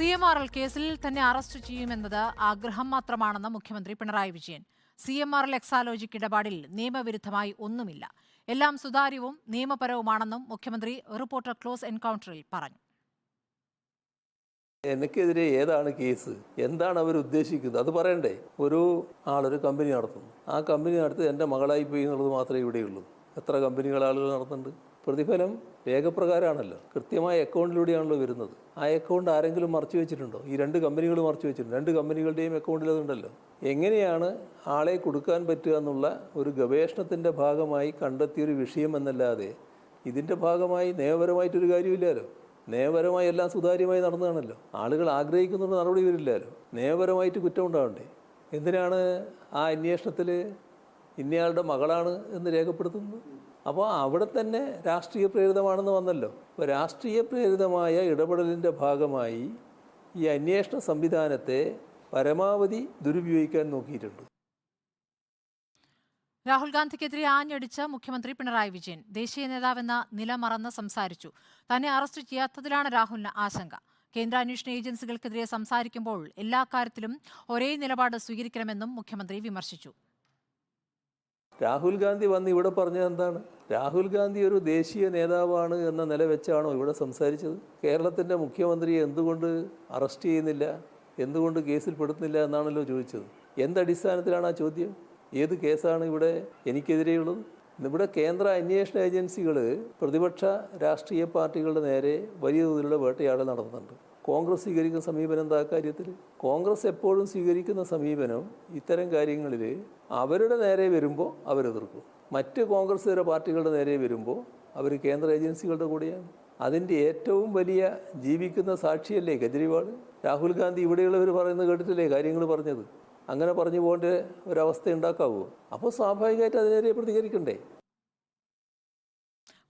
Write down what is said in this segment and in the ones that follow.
CMRL കേസിൽ തന്നെ arrest ചെയ്യുമെന്നത് ആഗ്രഹം മാത്രമാണെന്ന് മുഖ്യമന്ത്രി പിണറായി വിജയൻ. CMRL എക്സാലോജിക് ഇടപാടിൽ നിയമവിരുദ്ധമായി ഒന്നുമില്ല. എല്ലാം സുതാര്യവും നിയമപരവുമാണെന്നും മുഖ്യമന്ത്രി റിപ്പോർട്ടർ ക്ലോസ് എൻകൗണ്ടറിൽ പറഞ്ഞു. എനിക്കെതിരെ ഏതാണ് കേസ്, എന്താണ് അവർ ഉദ്ദേശിക്കുന്നത്, അത് പറയണ്ടേ. ഒരു ആളൊരു കമ്പനി നടത്തുന്നു, ആ കമ്പനി നടത്തി എൻ്റെ മകളായി പോയി എന്നുള്ളത് മാത്രമേ ഇവിടെയുള്ളൂ. എത്ര കമ്പനികൾ ആളുകൾ നടത്തുന്നുണ്ട്? പ്രതിഫലം രേഖപ്രകാരമാണല്ലോ, കൃത്യമായ അക്കൗണ്ടിലൂടെയാണല്ലോ വരുന്നത്. ആ അക്കൗണ്ട് ആരെങ്കിലും മറച്ചു വെച്ചിട്ടുണ്ടോ? ഈ രണ്ട് കമ്പനികൾ മറച്ചു വെച്ചിട്ടുണ്ട്. രണ്ട് കമ്പനികളുടെയും അക്കൗണ്ടിൽ അതുണ്ടല്ലോ. എങ്ങനെയാണ് ആളെ കൊടുക്കാൻ പറ്റുക എന്നുള്ള ഒരു ഗവേഷണത്തിൻ്റെ ഭാഗമായി കണ്ടെത്തിയൊരു വിഷയം എന്നല്ലാതെ ഇതിൻ്റെ ഭാഗമായി നിയമപരമായിട്ടൊരു കാര്യമില്ലല്ലോ. നിയമപരമായി എല്ലാം സുതാര്യമായി നടന്നതാണല്ലോ. ആളുകൾ ആഗ്രഹിക്കുന്നുള്ള നടപടി വരില്ലല്ലോ. നിയമപരമായിട്ട് കുറ്റം ഉണ്ടാവണ്ടേ? എന്തിനാണ് ആ അന്വേഷണത്തിൽ ഇന്നയാളുടെ മകളാണ് എന്ന് രേഖപ്പെടുത്തുന്നത്? അപ്പോൾ അവിടെ തന്നെ രാഷ്ട്രീയ പ്രേരിതമാണെന്ന് വന്നല്ലോ. അപ്പോൾ രാഷ്ട്രീയ പ്രേരിതമായ ഇടപെടലിൻ്റെ ഭാഗമായി ഈ അന്വേഷണ സംവിധാനത്തെ പരമാവധി ദുരുപയോഗിക്കാൻ നോക്കിയിട്ടുണ്ട്. രാഹുൽ ഗാന്ധിക്കെതിരെ ആഞ്ഞടിച്ച് മുഖ്യമന്ത്രി പിണറായി വിജയൻ ദേശീയ നേതാവെന്ന നില മറന്ന് സംസാരിച്ചു. തന്നെ അറസ്റ്റ് ചെയ്യാത്തതിലാണ് രാഹുലിന് ആശങ്ക. കേന്ദ്ര അന്വേഷണ ഏജൻസികൾക്കെതിരെ സംസാരിക്കുമ്പോൾ എല്ലാ കാര്യത്തിലും ഒരേ നിലപാട് സ്വീകരിക്കണമെന്നും മുഖ്യമന്ത്രി വിമർശിച്ചു. രാഹുൽ ഗാന്ധി വന്ന് ഇവിടെ പറഞ്ഞത് എന്താണ്? രാഹുൽ ഗാന്ധി ഒരു ദേശീയ നേതാവാണ് എന്ന നില വെച്ചാണോ ഇവിടെ സംസാരിച്ചത്? കേരളത്തിൻ്റെ മുഖ്യമന്ത്രിയെ എന്തുകൊണ്ട് അറസ്റ്റ് ചെയ്യുന്നില്ല, എന്തുകൊണ്ട് കേസിൽ പെടുത്തുന്നില്ല എന്നാണല്ലോ ചോദിച്ചത്. എന്തടിസ്ഥാനത്തിലാണ് ആ ചോദ്യം? ഏത് കേസാണ് ഇവിടെ എനിക്കെതിരെയുള്ളത്? ഇവിടെ കേന്ദ്ര അന്വേഷണ ഏജൻസികൾ പ്രതിപക്ഷ രാഷ്ട്രീയ പാർട്ടികളുടെ നേരെ വലിയ തോതിലുള്ള വേട്ടയാടൽ നടത്തുന്നുണ്ട്. കോൺഗ്രസ് സ്വീകരിക്കുന്ന സമീപനം എന്താ കാര്യത്തിൽ? കോൺഗ്രസ് എപ്പോഴും സ്വീകരിക്കുന്ന സമീപനം ഇത്തരം കാര്യങ്ങളിൽ അവരുടെ നേരെ വരുമ്പോൾ അവരെതിർക്കും, മറ്റ് കോൺഗ്രസ് പാർട്ടികളുടെ നേരെ വരുമ്പോൾ അവർ കേന്ദ്ര ഏജൻസികളുടെ കൂടെയാണ്. അതിൻ്റെ ഏറ്റവും വലിയ ജീവിക്കുന്ന സാക്ഷിയല്ലേ കെജ്രിവാൾ. രാഹുൽ ഗാന്ധി ഇവിടെയുള്ളവർ പറയുന്നത് കേട്ടിട്ടില്ലേ കാര്യങ്ങൾ പറഞ്ഞത്? അങ്ങനെ പറഞ്ഞു പോകേണ്ട ഒരവസ്ഥ ഉണ്ടാക്കാവൂ? അപ്പോൾ സ്വാഭാവികമായിട്ട് അതിനെതിരെ പ്രതികരിക്കണ്ടേ?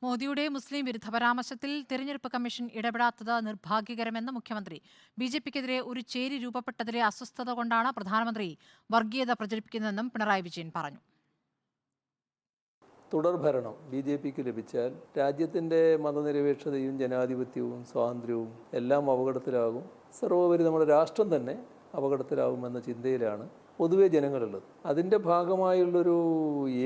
മോദിയുടെ മുസ്ലിം വിരുദ്ധ പരാമർശത്തിൽ തെരഞ്ഞെടുപ്പ് കമ്മീഷൻ ഇടപെടാത്തത് നിർഭാഗ്യകരമെന്ന് മുഖ്യമന്ത്രി. BJPക്കെതിരെ ഒരു ചേരി രൂപപ്പെട്ടതിലെ അസ്വസ്ഥത കൊണ്ടാണ് പ്രധാനമന്ത്രി വർഗീയത പ്രചരിപ്പിക്കുന്നതെന്നും പിണറായി വിജയൻ പറഞ്ഞു. തുടർഭരണം BJPക്ക് ലഭിച്ചാൽ രാജ്യത്തിൻ്റെ മതനിരപേക്ഷതയും ജനാധിപത്യവും സ്വാതന്ത്ര്യവും എല്ലാം അപകടത്തിലാകും. സർവോപരി നമ്മുടെ രാഷ്ട്രം തന്നെ അപകടത്തിലാകുമെന്ന ചിന്തയിലാണ് പൊതുവെ ജനങ്ങളുള്ളത്. അതിൻ്റെ ഭാഗമായുള്ളൊരു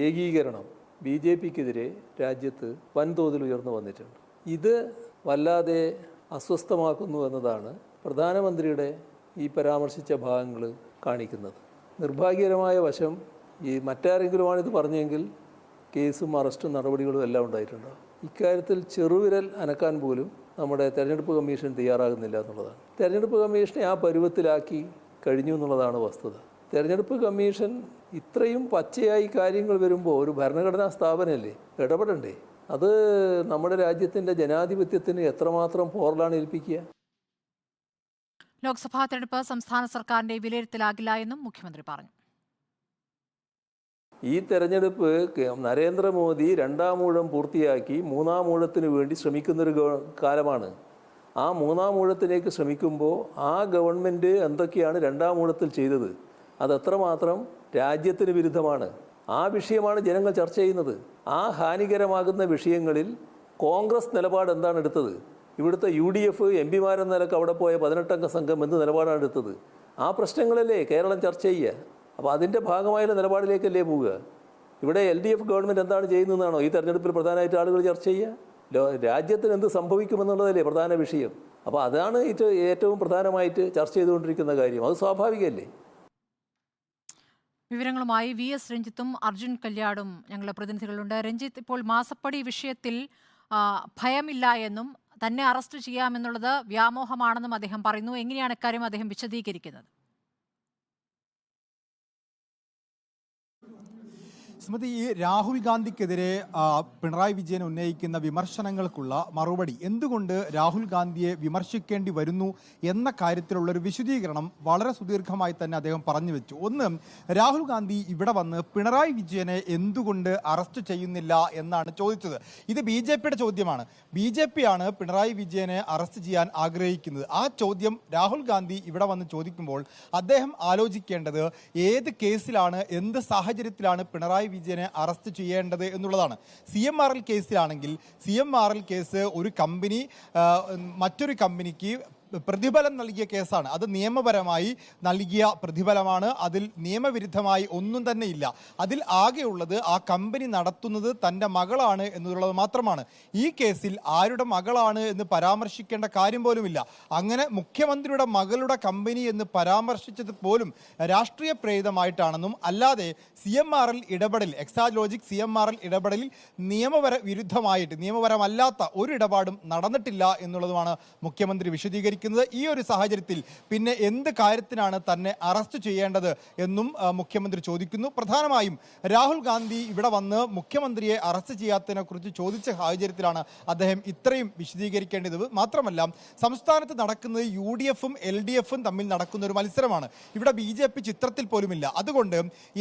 ഏകീകരണം BJPക്കെതിരെ രാജ്യത്ത് വൻതോതിൽ ഉയർന്നു വന്നിട്ടുണ്ട്. ഇത് വല്ലാതെ അസ്വസ്ഥമാക്കുന്നു എന്നതാണ് പ്രധാനമന്ത്രിയുടെ ഈ പരാമർശിച്ച ഭാഗങ്ങൾ കാണിക്കുന്നത്. നിർഭാഗ്യകരമായ വശം, ഈ മറ്റാരെങ്കിലുമാണ് ഇത് പറഞ്ഞെങ്കിൽ കേസും അറസ്റ്റും നടപടികളും എല്ലാം ഉണ്ടായിട്ടുണ്ടാകും. ഇക്കാര്യത്തിൽ ചെറുവിരൽ അനക്കാൻ പോലും നമ്മുടെ തെരഞ്ഞെടുപ്പ് കമ്മീഷൻ തയ്യാറാകുന്നില്ല എന്നുള്ളതാണ്. തെരഞ്ഞെടുപ്പ് കമ്മീഷനെ ആ പരുവത്തിലാക്കി കഴിഞ്ഞു എന്നുള്ളതാണ് വസ്തുത. തെരഞ്ഞെടുപ്പ് കമ്മീഷൻ ഇത്രയും പച്ചയായി കാര്യങ്ങൾ വരുമ്പോൾ ഒരു ഭരണഘടനാ സ്ഥാപനമല്ലേ, ഇടപെടണ്ടേ? അത് നമ്മുടെ രാജ്യത്തിൻ്റെ ജനാധിപത്യത്തിന് എത്രമാത്രം പോറലാണ് ഏൽപ്പിക്കുക? ലോക്സഭാ തെരഞ്ഞെടുപ്പ് സംസ്ഥാന സർക്കാരിന്റെ വിലയിരുത്തലാകില്ല എന്നും മുഖ്യമന്ത്രി പറഞ്ഞു. ഈ തെരഞ്ഞെടുപ്പ് നരേന്ദ്രമോദി രണ്ടാം ഊഴം പൂർത്തിയാക്കി മൂന്നാം ഊഴത്തിന് വേണ്ടി ശ്രമിക്കുന്നൊരു കാലമാണ്. ആ മൂന്നാം ഊഴത്തിലേക്ക് ശ്രമിക്കുമ്പോൾ ആ ഗവൺമെൻറ് എന്തൊക്കെയാണ് രണ്ടാം ഊഴത്തിൽ ചെയ്തത്, അതെത്രമാത്രം രാജ്യത്തിന് വിരുദ്ധമാണ്, ആ വിഷയമാണ് ജനങ്ങൾ ചർച്ച ചെയ്യുന്നത്. ആ ഹാനികരമാകുന്ന വിഷയങ്ങളിൽ കോൺഗ്രസ് നിലപാട് എന്താണ് എടുത്തത്? ഇവിടുത്തെ UDF MP-മാരെന്ന നിലക്ക് അവിടെ പോയ 18-അംഗ സംഘം എന്ത് നിലപാടാണ് എടുത്തത്? ആ പ്രശ്നങ്ങളല്ലേ കേരളം ചർച്ച ചെയ്യുക. അപ്പോൾ അതിൻ്റെ ഭാഗമായുള്ള നിലപാടിലേക്കല്ലേ പോവുക? ഇവിടെ LDF ഗവൺമെൻറ് എന്താണ് ചെയ്യുന്നതെന്നാണോ ഈ തെരഞ്ഞെടുപ്പിൽ പ്രധാനമായിട്ട് ആളുകൾ ചർച്ച ചെയ്യുക? രാജ്യത്തിന് എന്ത് സംഭവിക്കുമെന്നുള്ളതല്ലേ പ്രധാന വിഷയം. അപ്പോൾ അതാണ് ഏറ്റവും പ്രധാനമായിട്ട് ചർച്ച ചെയ്തുകൊണ്ടിരിക്കുന്ന കാര്യം. അത് സ്വാഭാവികമല്ലേ? വിവരങ്ങളുമായി VS രഞ്ജിത്തും അർജുൻ കല്യാടും ഞങ്ങളുടെ പ്രതിനിധികളുണ്ട്. രഞ്ജിത്ത്, ഇപ്പോൾ മാസപ്പടി വിഷയത്തിൽ ഭയമില്ല എന്നും തന്നെ അറസ്റ്റ് ചെയ്യാമെന്നുള്ളത് വ്യാമോഹമാണെന്നും അദ്ദേഹം പറയുന്നു. എങ്ങനെയാണ് ഇക്കാര്യം അദ്ദേഹം വിശദീകരിക്കുന്നത്? സ്മൃതി, ഈ രാഹുൽ ഗാന്ധിക്കെതിരെ പിണറായി വിജയൻ ഉന്നയിക്കുന്ന വിമർശനങ്ങൾക്കുള്ള മറുപടി, എന്തുകൊണ്ട് രാഹുൽ ഗാന്ധിയെ വിമർശിക്കേണ്ടി വരുന്നു എന്ന കാര്യത്തിലുള്ളൊരു വിശദീകരണം വളരെ സുദീർഘമായി തന്നെ അദ്ദേഹം പറഞ്ഞു വെച്ചു. ഒന്ന്, രാഹുൽ ഗാന്ധി ഇവിടെ വന്ന് പിണറായി വിജയനെ എന്തുകൊണ്ട് അറസ്റ്റ് ചെയ്യുന്നില്ല എന്നാണ് ചോദിച്ചത്. ഇത് BJPയുടെ ചോദ്യമാണ്. BJP ആണ് പിണറായി വിജയനെ അറസ്റ്റ് ചെയ്യാൻ ആഗ്രഹിക്കുന്നത്. ആ ചോദ്യം രാഹുൽ ഗാന്ധി ഇവിടെ വന്ന് ചോദിക്കുമ്പോൾ അദ്ദേഹം ആലോചിക്കേണ്ടത് ഏത് കേസിലാണ്, എന്ത് സാഹചര്യത്തിലാണ് പിണറായി വിജയനെ അറസ്റ്റ് ചെയ്യേണ്ടത് എന്നുള്ളതാണ്. CMRL കേസിലാണെങ്കിൽ CMRL കേസ് ഒരു കമ്പനി മറ്റൊരു കമ്പനിക്ക് പ്രതിഫലം നൽകിയ കേസാണ്. അത് നിയമപരമായി നൽകിയ പ്രതിഫലമാണ്. അതിൽ നിയമവിരുദ്ധമായി ഒന്നും തന്നെ ഇല്ല. അതിൽ ആകെയുള്ളത് ആ കമ്പനി നടത്തുന്നത് തൻ്റെ മകളാണ് എന്നുള്ളത് മാത്രമാണ്. ഈ കേസിൽ ആരുടെ മകളാണ് എന്ന് പരാമർശിക്കേണ്ട കാര്യം പോലുമില്ല. അങ്ങനെ മുഖ്യമന്ത്രിയുടെ മകളുടെ കമ്പനി എന്ന് പരാമർശിച്ചത് പോലും രാഷ്ട്രീയ പ്രേരിതമായിട്ടാണെന്നും അല്ലാതെ CMRL ഇടപെടൽ, എക്സാലോജിക് CMRL ഇടപെടലിൽ വിരുദ്ധമായിട്ട് നിയമപരമല്ലാത്ത ഒരു ഇടപാടും നടന്നിട്ടില്ല എന്നുള്ളതുമാണ് മുഖ്യമന്ത്രി വിശദീകരിക്കുന്നത്. ഈ ഒരു സാഹചര്യത്തിൽ പിന്നെ എന്ത് കാര്യത്തിനാണ് തന്നെ അറസ്റ്റ് ചെയ്യേണ്ടത് എന്നും മുഖ്യമന്ത്രി ചോദിക്കുന്നു. പ്രധാനമായും രാഹുൽ ഗാന്ധി ഇവിടെ വന്ന് മുഖ്യമന്ത്രിയെ അറസ്റ്റ് ചെയ്യാത്തതിനെ കുറിച്ച് ചോദിച്ച സാഹചര്യത്തിലാണ് അദ്ദേഹം ഇത്രയും വിശദീകരിക്കേണ്ടത്. മാത്രമല്ല, സംസ്ഥാനത്ത് നടക്കുന്നത് UDFും LDFും തമ്മിൽ നടക്കുന്ന ഒരു മത്സരമാണ്. ഇവിടെ BJP ചിത്രത്തിൽ പോലുമില്ല. അതുകൊണ്ട്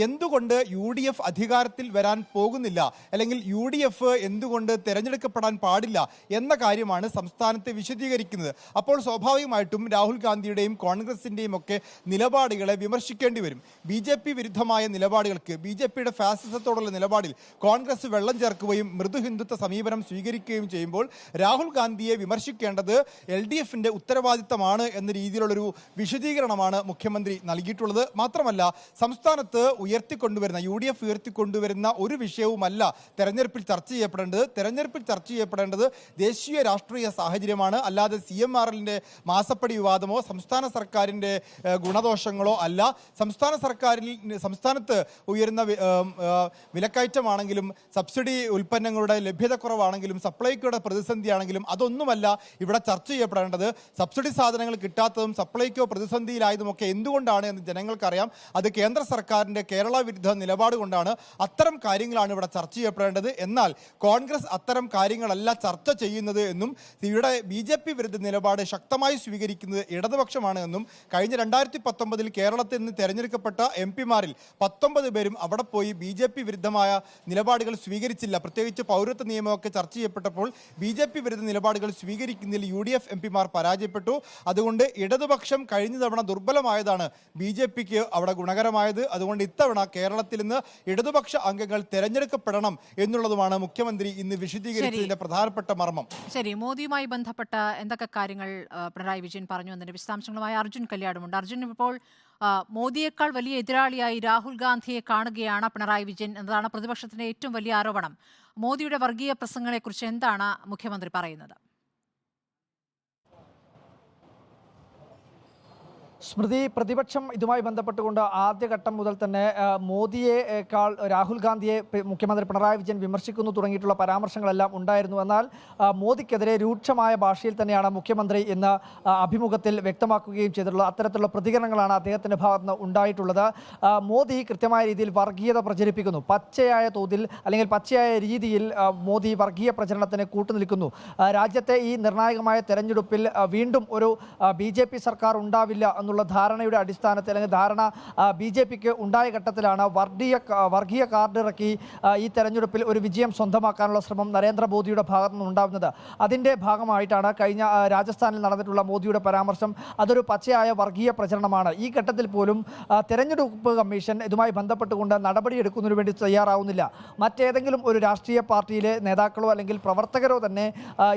എന്തുകൊണ്ട് UDF അധികാരത്തിൽ വരാൻ പോകുന്നില്ല, അല്ലെങ്കിൽ UDF എന്തുകൊണ്ട് തെരഞ്ഞെടുക്കപ്പെടാൻ പാടില്ല എന്ന കാര്യമാണ് സംസ്ഥാനത്തെ വിശദീകരിക്കുന്നത്. അപ്പോൾ സ്വാഭാവികമായിട്ടും രാഹുൽ ഗാന്ധിയുടെയും കോൺഗ്രസിൻ്റെയും ഒക്കെ നിലപാടുകളെ വിമർശിക്കേണ്ടി വരും. BJP വിരുദ്ധമായ നിലപാടുകൾക്ക്, BJPയുടെ ഫാസിസത്തോടുള്ള നിലപാടിൽ കോൺഗ്രസ് വെള്ളം ചേർക്കുകയും മൃദു ഹിന്ദുത്വ സമീപനം സ്വീകരിക്കുകയും ചെയ്യുമ്പോൾ രാഹുൽ ഗാന്ധിയെ വിമർശിക്കേണ്ടത് LDFിൻ്റെ ഉത്തരവാദിത്തമാണ് എന്ന രീതിയിലുള്ളൊരു വിശദീകരണമാണ് മുഖ്യമന്ത്രി നൽകിയിട്ടുള്ളത്. മാത്രമല്ല, സംസ്ഥാനത്ത് UDF ഉയർത്തിക്കൊണ്ടുവരുന്ന ഒരു വിഷയവുമല്ല തെരഞ്ഞെടുപ്പിൽ ചർച്ച ചെയ്യപ്പെടേണ്ടത്. തെരഞ്ഞെടുപ്പിൽ ചർച്ച ചെയ്യപ്പെടേണ്ടത് ദേശീയ രാഷ്ട്രീയ സാഹചര്യമാണ്, അല്ലാതെ CMRLൻ്റെ മാസപ്പടി വിവാദമോ സംസ്ഥാന സർക്കാരിൻ്റെ ഗുണദോഷങ്ങളോ അല്ല. സംസ്ഥാനത്ത് ഉയരുന്ന വിലക്കയറ്റമാണെങ്കിലും സബ്സിഡി ഉൽപ്പന്നങ്ങളുടെ ലഭ്യതക്കുറവാണെങ്കിലും സപ്ലൈകോയുടെ പ്രതിസന്ധിയാണെങ്കിലും അതൊന്നുമല്ല ഇവിടെ ചർച്ച ചെയ്യപ്പെടേണ്ടത്. സബ്സിഡി സാധനങ്ങൾ കിട്ടാത്തതും സപ്ലൈകോ പ്രതിസന്ധിയിലായതുമൊക്കെ എന്തുകൊണ്ടാണ് എന്ന് ജനങ്ങൾക്കറിയാം. അത് കേന്ദ്ര സർക്കാരിൻ്റെ കേരള വിരുദ്ധ നിലപാട് കൊണ്ടാണ്. അത്തരം കാര്യങ്ങളാണ് ഇവിടെ ചർച്ച ചെയ്യപ്പെടേണ്ടത്. എന്നാൽ കോൺഗ്രസ് അത്തരം കാര്യങ്ങളല്ല ചർച്ച ചെയ്യുന്നത് എന്നും ഇവിടെ BJP വിരുദ്ധ നിലപാട് ശക്തമായി സ്വീകരിക്കുന്നത് ഇടതുപക്ഷമാണ് എന്നും കഴിഞ്ഞ 2019 കേരളത്തിൽ നിന്ന് തെരഞ്ഞെടുക്കപ്പെട്ട MP-മാരിൽ 19 പേരും അവിടെ പോയി BJP വിരുദ്ധമായ നിലപാടുകൾ സ്വീകരിച്ചില്ല. പ്രത്യേകിച്ച് പൗരത്വ നിയമമൊക്കെ ചർച്ച ചെയ്യപ്പെട്ടപ്പോൾ BJP വിരുദ്ധ നിലപാടുകൾ സ്വീകരിക്കുന്നതിൽ UDF MP-മാർ പരാജയപ്പെട്ടു. അതുകൊണ്ട് ഇടതുപക്ഷം കഴിഞ്ഞ തവണ ദുർബലമായതാണ് BJPക്ക് അവിടെ ഗുണകരമായത്. അതുകൊണ്ട് ഇത്തവണ കേരളത്തിൽ നിന്ന് ഇടതുപക്ഷ അംഗങ്ങൾ തെരഞ്ഞെടുക്കപ്പെടണം എന്നുള്ളതുമാണ് മുഖ്യമന്ത്രി ഇന്ന് വിശദീകരിച്ചതിന്റെ പ്രധാനപ്പെട്ട മർമ്മം. ശരി, മോദിയുമായി ബന്ധപ്പെട്ട എന്തൊക്കെ കാര്യങ്ങൾ പിണറായി വിജയൻ പറഞ്ഞു എന്നതിന്റെ വിശദാംശങ്ങളുമായി അർജുൻ കല്യാടുമുണ്ട്. അർജുൻ, ഇപ്പോൾ മോദിയേക്കാൾ വലിയ എതിരാളിയായി രാഹുൽ ഗാന്ധിയെ കാണുകയാണ് പിണറായി വിജയൻ എന്നതാണ് പ്രതിപക്ഷത്തിന്റെ ഏറ്റവും വലിയ ആരോപണം. മോദിയുടെ വർഗീയ പ്രസംഗങ്ങളെക്കുറിച്ച് എന്താണ് മുഖ്യമന്ത്രി പറയുന്നത്? സ്മൃതി, പ്രതിപക്ഷം ഇതുമായി ബന്ധപ്പെട്ടുകൊണ്ട് ആദ്യഘട്ടം മുതൽ തന്നെ മോദിയേക്കാൾ രാഹുൽ ഗാന്ധിയെ മുഖ്യമന്ത്രി പിണറായി വിജയൻ വിമർശിക്കുന്നു തുടങ്ങിയിട്ടുള്ള പരാമർശങ്ങളെല്ലാം ഉണ്ടായിരുന്നു. എന്നാൽ മോദിക്കെതിരെ രൂക്ഷമായ ഭാഷയിൽ തന്നെയാണ് മുഖ്യമന്ത്രി ഇന്ന് അഭിമുഖത്തിൽ വ്യക്തമാക്കുകയും ചെയ്തിട്ടുള്ളത്. അത്തരത്തിലുള്ള പ്രതികരണങ്ങളാണ് അദ്ദേഹത്തിൻ്റെ ഭാഗത്ത് നിന്ന് ഉണ്ടായിട്ടുള്ളത്. മോദി കൃത്യമായ രീതിയിൽ വർഗീയത പ്രചരിപ്പിക്കുന്നു. പച്ചയായ തോതിൽ അല്ലെങ്കിൽ പച്ചയായ രീതിയിൽ മോദി വർഗീയ പ്രചരണത്തിന് കൂട്ടുനിൽക്കുന്നു. രാജ്യത്തെ ഈ നിർണായകമായ തെരഞ്ഞെടുപ്പിൽ വീണ്ടും ഒരു BJP സർക്കാർ ഉണ്ടാവില്ല എന്നുള്ള ധാരണയുടെ അടിസ്ഥാനത്തിൽ, അല്ലെങ്കിൽ ധാരണ BJPക്ക് ഉണ്ടായ ഘട്ടത്തിലാണ് വർഗീയ കാർഡ് ഇറക്കി ഈ തെരഞ്ഞെടുപ്പിൽ ഒരു വിജയം സ്വന്തമാക്കാനുള്ള ശ്രമം നരേന്ദ്രമോദിയുടെ ഭാഗത്തു നിന്നുണ്ടാകുന്നത്. അതിൻ്റെ ഭാഗമായിട്ടാണ് കഴിഞ്ഞ രാജസ്ഥാനിൽ നടന്നിട്ടുള്ള മോദിയുടെ പരാമർശം. അതൊരു പച്ചയായ വർഗീയ പ്രചരണമാണ്. ഈ ഘട്ടത്തിൽ പോലും തെരഞ്ഞെടുപ്പ് കമ്മീഷൻ ഇതുമായി ബന്ധപ്പെട്ടുകൊണ്ട് നടപടിയെടുക്കുന്നതിന് വേണ്ടി തയ്യാറാവുന്നില്ല. മറ്റേതെങ്കിലും ഒരു രാഷ്ട്രീയ പാർട്ടിയിലെ നേതാക്കളോ അല്ലെങ്കിൽ പ്രവർത്തകരോ തന്നെ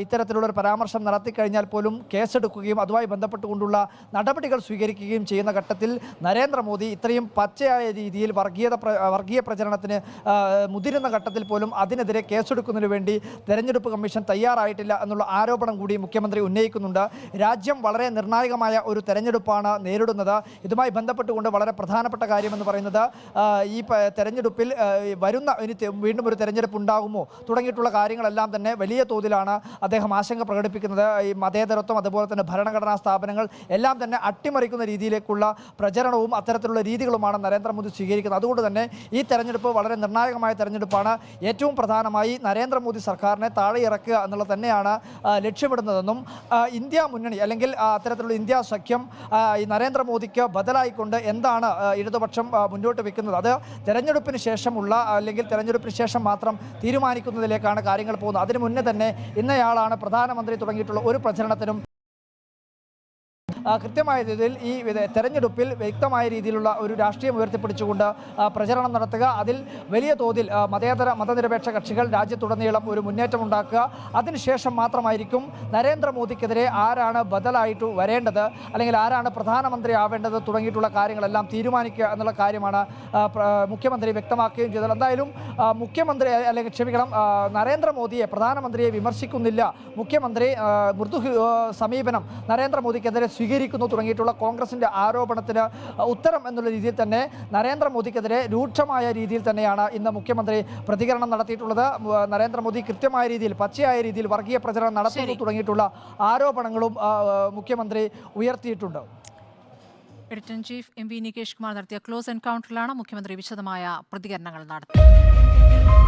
ഇത്തരത്തിലുള്ള ഒരു പരാമർശം നടത്തിക്കഴിഞ്ഞാൽ പോലും കേസെടുക്കുകയും അതുമായി ബന്ധപ്പെട്ടുകൊണ്ടുള്ള നടപടികൾ സ്വീകരിക്കുകയും ചെയ്യുന്ന ഘട്ടത്തിൽ നരേന്ദ്രമോദി ഇത്രയും പച്ചയായ രീതിയിൽ വർഗീയ പ്രചരണത്തിന് മുതിരുന്ന ഘട്ടത്തിൽ പോലും അതിനെതിരെ കേസെടുക്കുന്നതിന് വേണ്ടി തെരഞ്ഞെടുപ്പ് കമ്മീഷൻ തയ്യാറായിട്ടില്ല എന്നുള്ള ആരോപണം കൂടി മുഖ്യമന്ത്രി ഉന്നയിക്കുന്നുണ്ട്. രാജ്യം വളരെ നിർണായകമായ ഒരു തെരഞ്ഞെടുപ്പാണ് നേരിടുന്നത്. ഇതുമായി ബന്ധപ്പെട്ടുകൊണ്ട് വളരെ പ്രധാനപ്പെട്ട കാര്യമെന്ന് പറയുന്നത് ഈ തെരഞ്ഞെടുപ്പിൽ വീണ്ടും ഒരു തെരഞ്ഞെടുപ്പ് ഉണ്ടാകുമോ തുടങ്ങിയിട്ടുള്ള കാര്യങ്ങളെല്ലാം തന്നെ വലിയ തോതിലാണ് അദ്ദേഹം ആശങ്ക പ്രകടിപ്പിക്കുന്നത്. ഈ മതേതരത്വം, അതുപോലെ തന്നെ ഭരണഘടനാ സ്ഥാപനങ്ങൾ എല്ലാം തന്നെ അട്ടിമറിക്കുന്ന രീതിയിലേക്കുള്ള പ്രചരണവും അത്തരത്തിലുള്ള രീതികളുമാണ് നരേന്ദ്രമോദി സ്വീകരിക്കുന്നത്. അതുകൊണ്ട് തന്നെ ഈ തെരഞ്ഞെടുപ്പ് വളരെ നിർണായകമായ തെരഞ്ഞെടുപ്പാണ്. ഏറ്റവും പ്രധാനമായി നരേന്ദ്രമോദി സർക്കാരിനെ താഴെ ഇറക്കുക എന്നുള്ളത് തന്നെയാണ് ലക്ഷ്യമിടുന്നതെന്നും ഇന്ത്യ മുന്നണി അല്ലെങ്കിൽ അത്തരത്തിലുള്ള ഇന്ത്യ സഖ്യം ഈ നരേന്ദ്രമോദിക്ക് ബദലായിക്കൊണ്ട് എന്താണ് ഇടതുപക്ഷം മുന്നോട്ട് വെക്കുന്നത്, അത് തെരഞ്ഞെടുപ്പിന് ശേഷമുള്ള അല്ലെങ്കിൽ തെരഞ്ഞെടുപ്പിന് ശേഷം മാത്രം തീരുമാനിക്കുന്നതിലേക്കാണ് കാര്യങ്ങൾ പോകുന്നത്. അതിനു മുന്നേ തന്നെ ഇന്നയാളാണ് പ്രധാനമന്ത്രി തുടങ്ങിയിട്ടുള്ള ഒരു പ്രചരണത്തിനും കൃത്യമായ രീതിയിൽ ഈ തെരഞ്ഞെടുപ്പിൽ വ്യക്തമായ രീതിയിലുള്ള ഒരു രാഷ്ട്രീയം ഉയർത്തിപ്പിടിച്ചുകൊണ്ട് പ്രചരണം നടത്തുക, അതിൽ വലിയ തോതിൽ മതനിരപേക്ഷ കക്ഷികൾ രാജ്യത്തുടനീളം ഒരു മുന്നേറ്റം ഉണ്ടാക്കുക. അതിനുശേഷം മാത്രമായിരിക്കും നരേന്ദ്രമോദിക്കെതിരെ ആരാണ് ബദലായിട്ട് വരേണ്ടത്, അല്ലെങ്കിൽ ആരാണ് പ്രധാനമന്ത്രി ആവേണ്ടത് തുടങ്ങിയിട്ടുള്ള കാര്യങ്ങളെല്ലാം തീരുമാനിക്കുക എന്നുള്ള കാര്യമാണ് മുഖ്യമന്ത്രി വ്യക്തമാക്കുകയും ചെയ്തത്. എന്തായാലും മുഖ്യമന്ത്രി അല്ലെങ്കിൽ ക്ഷമിക്കണം, നരേന്ദ്രമോദിയെ പ്രധാനമന്ത്രിയെ വിമർശിക്കുന്നില്ല, മുഖ്യമന്ത്രി മൃദു സമീപനം നരേന്ദ്രമോദിക്കെതിരെ സ്വീകരിക്കുന്നു തുടങ്ങിയിട്ടുള്ള കോൺഗ്രസിന്റെ ആരോപണത്തിന് ഉത്തരം എന്നുള്ള രീതിയിൽ തന്നെ നരേന്ദ്രമോദിക്കെതിരെ രൂക്ഷമായ രീതിയിൽ തന്നെയാണ് ഇന്ന് മുഖ്യമന്ത്രി പ്രതികരണം നടത്തിയിട്ടുള്ളത്. നരേന്ദ്രമോദി കൃത്യമായ രീതിയിൽ പച്ചയായ രീതിയിൽ വർഗീയ പ്രചരണം നടത്തുന്നു തുടങ്ങിയിട്ടുള്ള ആരോപണങ്ങളും മുഖ്യമന്ത്രി ഉയർത്തിയിട്ടുണ്ട്. Editor in chief M V Nikesh Kumar നടത്തിയ ക്ലോസ് എൻകൗണ്ടറിലാണ് മുഖ്യമന്ത്രി വിശദമായ പ്രതികരണങ്ങൾ നടത്തിയത്.